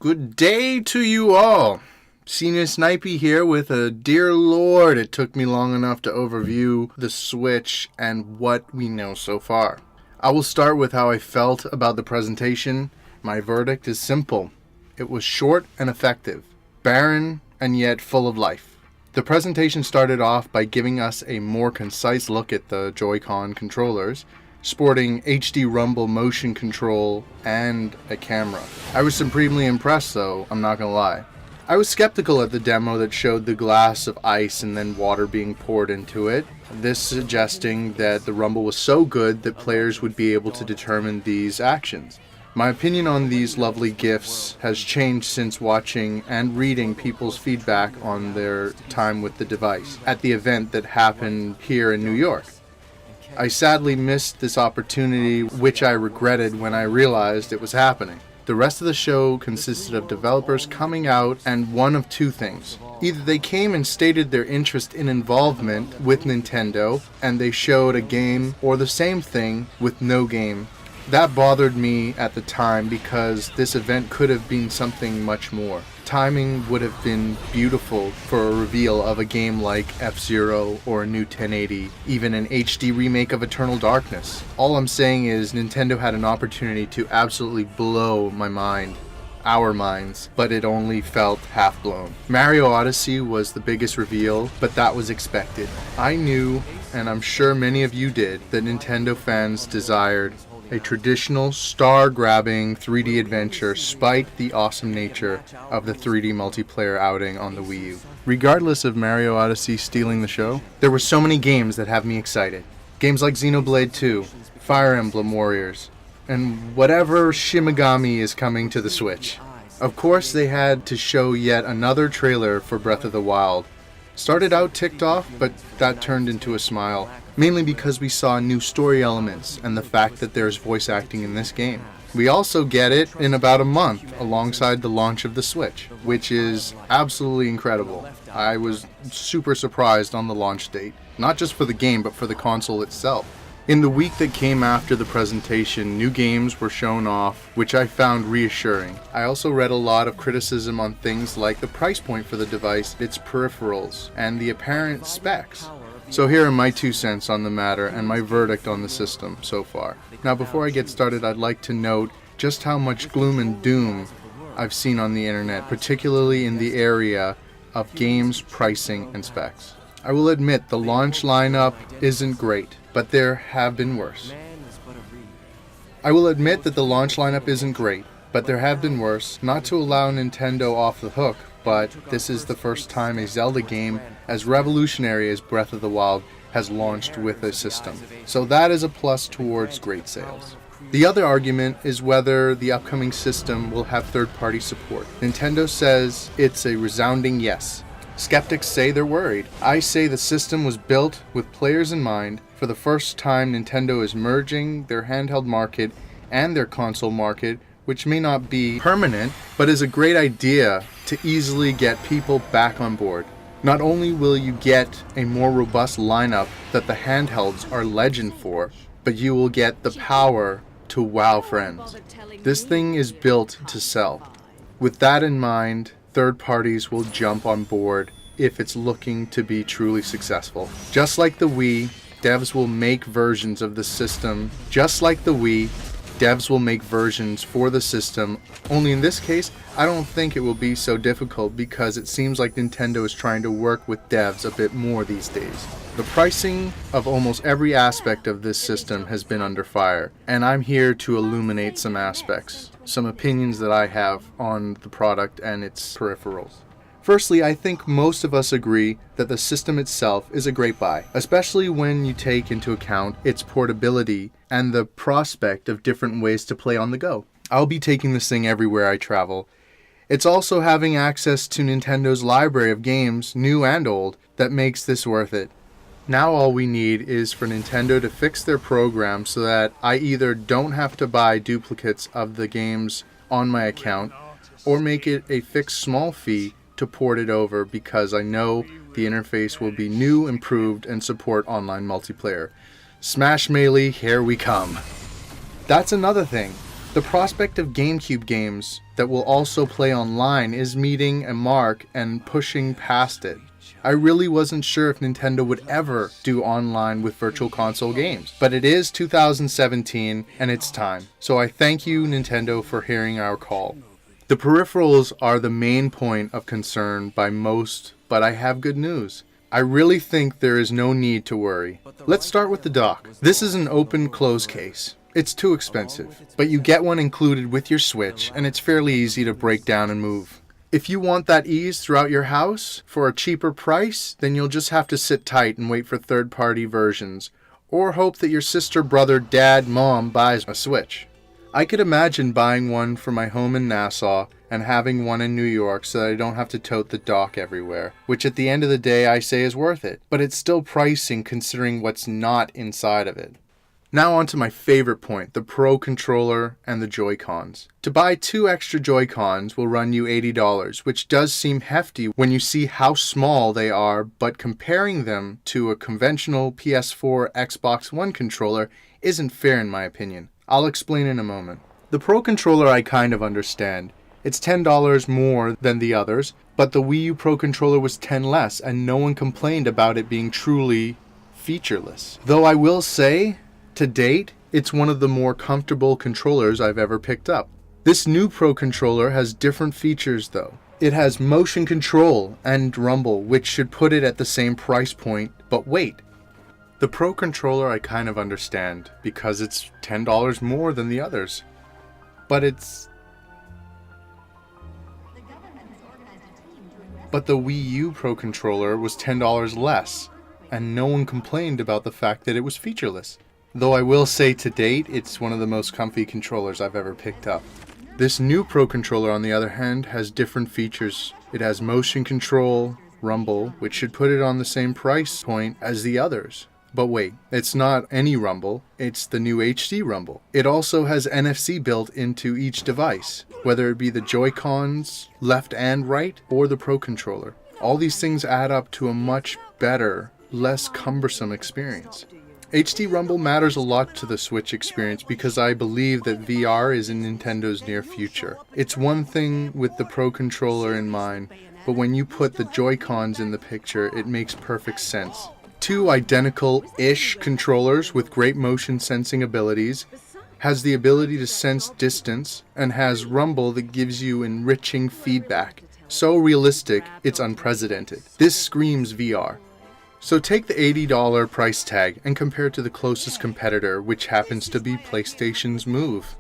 Good day to you all. Senior Snipey here with a dear lord, it took me long enough to overview the Switch and what we know so far. I will start with how I felt about the presentation. My verdict is simple. It was short and effective, barren and yet full of life. The presentation started off by giving us a more concise look at the Joy-Con controllers, sporting HD rumble motion control and a camera. I was supremely impressed though, I'm not gonna lie. I was skeptical at the demo that showed the glass of ice and then water being poured into it, this suggesting that the rumble was so good that players would be able to determine these actions. My opinion on these lovely GIFs has changed since watching and reading people's feedback on their time with the device at the event that happened here in New York. I sadly missed this opportunity, which I regretted when I realized it was happening. The rest of the show consisted of developers coming out and one of two things. Either they came and stated their interest in involvement with Nintendo and they showed a game, or the same thing with no game. That bothered me at the time because this event could have been something much more. Timing would have been beautiful for a reveal of a game like F-Zero or a new 1080, even an HD remake of Eternal Darkness. All I'm saying is Nintendo had an opportunity to absolutely blow my mind, our minds, but it only felt half blown. Mario Odyssey was the biggest reveal, but that was expected. I knew, and I'm sure many of you did, that Nintendo fans desired a traditional star-grabbing 3D adventure spite the awesome nature of the 3D multiplayer outing on the Wii U. Regardless of Mario Odyssey stealing the show, there were so many games that have me excited. Games like Xenoblade 2, Fire Emblem Warriors, and whatever Shimigami is coming to the Switch. Of course, they had to show yet another trailer for Breath of the Wild. Started out ticked off, but that turned into a smile. Mainly because we saw new story elements and the fact that there's voice acting in this game. We also get it in about a month alongside the launch of the Switch, which is absolutely incredible. I was super surprised on the launch date, not just for the game but for the console itself. In the week that came after the presentation, new games were shown off, which I found reassuring. I also read a lot of criticism on things like the price point for the device, its peripherals, and the apparent specs. So here are my 2 cents on the matter and my verdict on the system so far. Now before I get started, I'd like to note just how much gloom and doom I've seen on the internet, particularly in the area of games, pricing, and specs. I will admit the launch lineup isn't great, but there have been worse. Not to allow Nintendo off the hook, but this is the first time a Zelda game as revolutionary as Breath of the Wild has launched with a system. So that is a plus towards great sales. The other argument is whether the upcoming system will have third-party support. Nintendo says it's a resounding yes. Skeptics say they're worried. I say the system was built with players in mind. For the first time, Nintendo is merging their handheld market and their console market, which may not be permanent, but is a great idea to easily get people back on board. Not only will you get a more robust lineup that the handhelds are legend for, but you will get the power to wow friends. This thing is built to sell. With that in mind, third parties will jump on board if it's looking to be truly successful. Just like the Wii, devs will make versions of the system. Devs will make versions for the system, only in this case, I don't think it will be so difficult because it seems like Nintendo is trying to work with devs a bit more these days. The pricing of almost every aspect of this system has been under fire, and I'm here to illuminate some aspects, some opinions that I have on the product and its peripherals. Firstly, I think most of us agree that the system itself is a great buy, especially when you take into account its portability and the prospect of different ways to play on the go. I'll be taking this thing everywhere I travel. It's also having access to Nintendo's library of games, new and old, that makes this worth it. Now all we need is for Nintendo to fix their program so that I either don't have to buy duplicates of the games on my account, or make it a fixed small fee to port it over because I know the interface will be new, improved, and support online multiplayer. Smash Melee, here we come. That's another thing. The prospect of GameCube games that will also play online is meeting a mark and pushing past it. I really wasn't sure if Nintendo would ever do online with Virtual Console games, but it is 2017 and it's time. So I thank you, Nintendo, for hearing our call. The peripherals are the main point of concern by most, but I have good news. I really think there is no need to worry. Let's start with the dock. This is an open-close case. It's too expensive, but you get one included with your Switch, and it's fairly easy to break down and move. If you want that ease throughout your house for a cheaper price, then you'll just have to sit tight and wait for third-party versions, or hope that your sister, brother, dad, mom buys a Switch. I could imagine buying one for my home in Nassau and having one in New York so that I don't have to tote the dock everywhere, which at the end of the day I say is worth it, but it's still pricing considering what's not inside of it. Now on to my favorite point, the Pro Controller and the Joy-Cons. To buy 2 extra Joy-Cons will run you $80, which does seem hefty when you see how small they are, but comparing them to a conventional PS4, Xbox One controller isn't fair in my opinion. I'll explain in a moment. The Pro Controller I kind of understand. It's $10 more than the others, but the Wii U Pro Controller was $10 less, and no one complained about it being truly featureless. Though I will say, to date, it's one of the more comfortable controllers I've ever picked up. This new Pro Controller has different features though. It has motion control and rumble, which should put it at the same price point, but wait. The Pro Controller I kind of understand, because it's $10 more than the others. But the Wii U Pro Controller was $10 less, and no one complained about the fact that it was featureless. Though I will say to date, it's one of the most comfy controllers I've ever picked up. This new Pro Controller, on the other hand, has different features. It has motion control, rumble, which should put it on the same price point as the others. But wait, it's not any rumble, it's the new HD rumble. It also has NFC built into each device, whether it be the Joy-Cons, left and right, or the Pro Controller. All these things add up to a much better, less cumbersome experience. HD Rumble matters a lot to the Switch experience because I believe that VR is in Nintendo's near future. It's one thing with the Pro Controller in mind, but when you put the Joy-Cons in the picture, it makes perfect sense. 2 identical-ish controllers with great motion sensing abilities, has the ability to sense distance, and has rumble that gives you enriching feedback. So realistic, it's unprecedented. This screams VR. So take the $80 price tag and compare it to the closest competitor, which happens to be PlayStation's Move.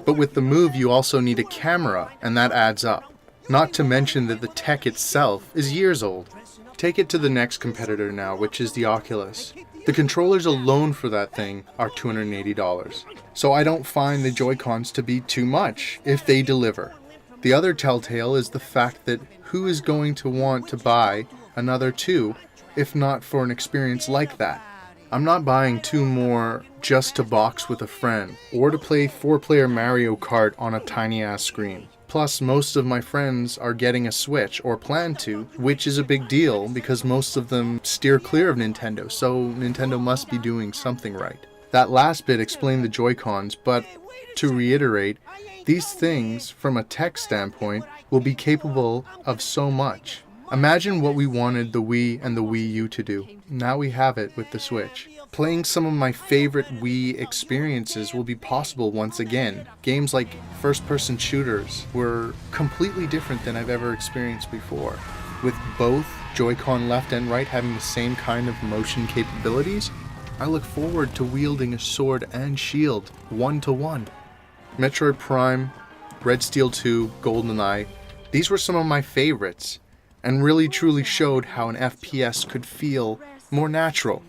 But with the Move you also need a camera, and that adds up. Not to mention that the tech itself is years old. Take it to the next competitor now, which is the Oculus. The controllers alone for that thing are $280. So I don't find the Joy-Cons to be too much if they deliver. The other telltale is the fact that who is going to want to buy another 2 if not for an experience like that? I'm not buying 2 more just to box with a friend or to play 4-player Mario Kart on a tiny ass screen. Plus, most of my friends are getting a Switch, or plan to, which is a big deal because most of them steer clear of Nintendo, so Nintendo must be doing something right. That last bit explained the Joy-Cons, but to reiterate, these things, from a tech standpoint, will be capable of so much. Imagine what we wanted the Wii and the Wii U to do. Now we have it with the Switch. Playing some of my favorite Wii experiences will be possible once again. Games like first-person shooters were completely different than I've ever experienced before. With both Joy-Con left and right having the same kind of motion capabilities, I look forward to wielding a sword and shield, 1-to-1. Metroid Prime, Red Steel 2, GoldenEye, these were some of my favorites, and really truly showed how an FPS could feel more natural.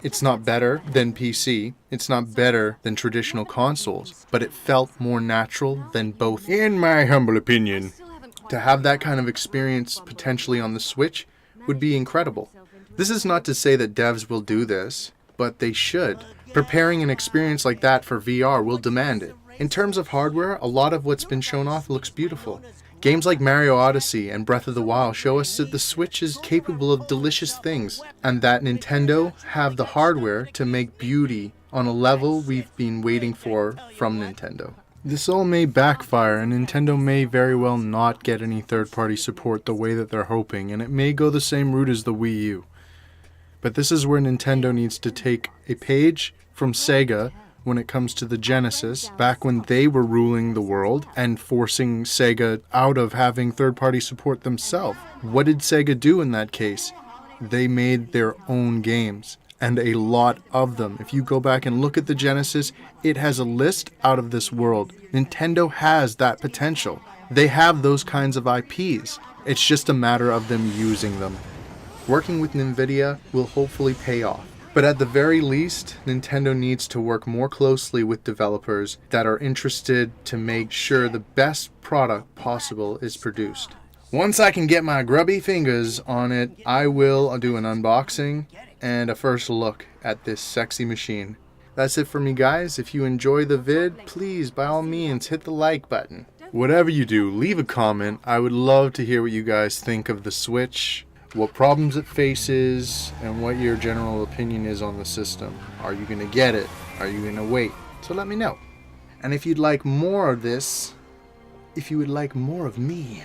It's not better than PC, it's not better than traditional consoles, but it felt more natural than both, in my humble opinion. To have that kind of experience potentially on the Switch would be incredible. This is not to say that devs will do this, but they should. Preparing an experience like that for VR will demand it. In terms of hardware, a lot of what's been shown off looks beautiful. Games like Mario Odyssey and Breath of the Wild show us that the Switch is capable of delicious things, and that Nintendo have the hardware to make beauty on a level we've been waiting for from Nintendo. This all may backfire, and Nintendo may very well not get any third-party support the way that they're hoping, and it may go the same route as the Wii U. But this is where Nintendo needs to take a page from Sega when it comes to the Genesis, back when they were ruling the world and forcing Sega out of having third-party support themselves. What did Sega do in that case? They made their own games. And a lot of them. If you go back and look at the Genesis, it has a list out of this world. Nintendo has that potential. They have those kinds of IPs. It's just a matter of them using them. Working with NVIDIA will hopefully pay off. But at the very least, Nintendo needs to work more closely with developers that are interested to make sure the best product possible is produced. Once I can get my grubby fingers on it, I will do an unboxing and a first look at this sexy machine. That's it for me, guys. If you enjoy the vid, please, by all means, hit the like button. Whatever you do, leave a comment. I would love to hear what you guys think of the Switch, what problems it faces, and what your general opinion is on the system. Are you going to get it? Are you going to wait? So let me know. And if you'd like more of this, if you would like more of me,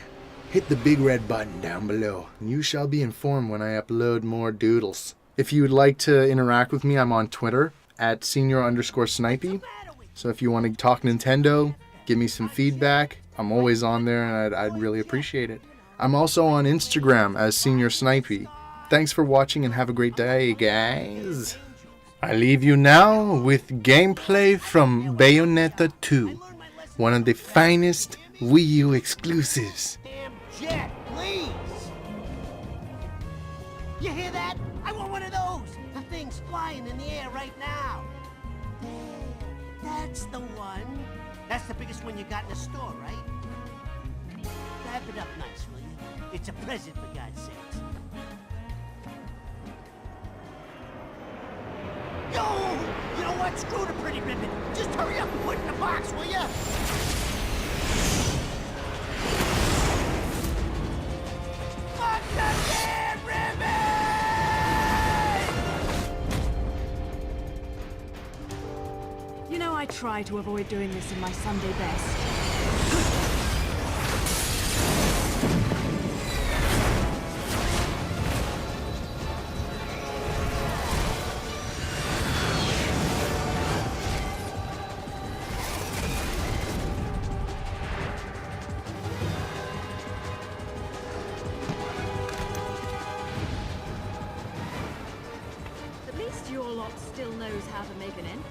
hit the big red button down below, and you shall be informed when I upload more doodles. If you would like to interact with me, I'm on Twitter at senior_snipey. So if you want to talk Nintendo, give me some feedback, I'm always on there and I'd really appreciate it. I'm also on Instagram as senior_snipey. Thanks for watching and have a great day, guys. I leave you now with gameplay from Bayonetta 2, one of the finest Wii U exclusives. Jet, please! You hear that? I want one of those! The thing's flying in the air right now. There, that's the one. That's the biggest one you got in the store, right? Wrap it up nice, will you? It's a present, for God's sakes. Yo! You know what? Screw the pretty ribbon. Just hurry up and put it in the box, will ya? Fuck the damn ribbon! You know, I try to avoid doing this in my Sunday best. At least your lot still knows how to make an end.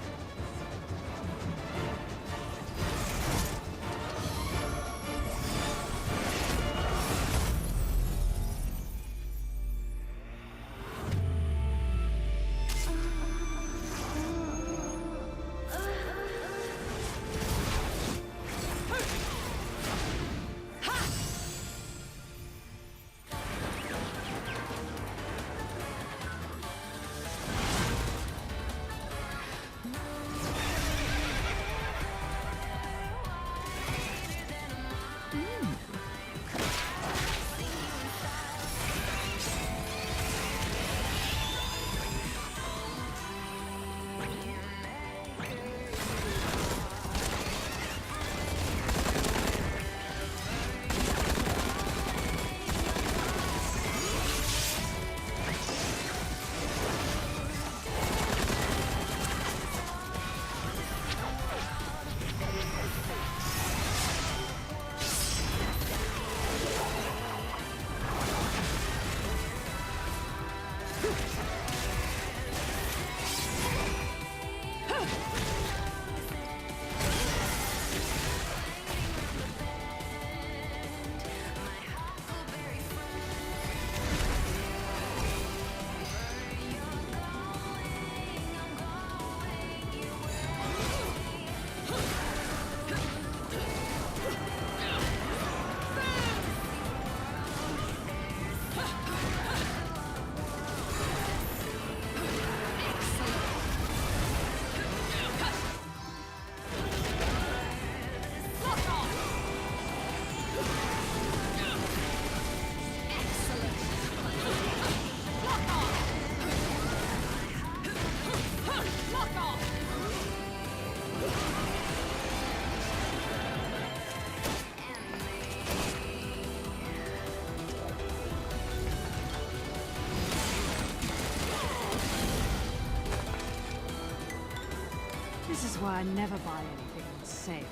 This is why I never buy anything on sale.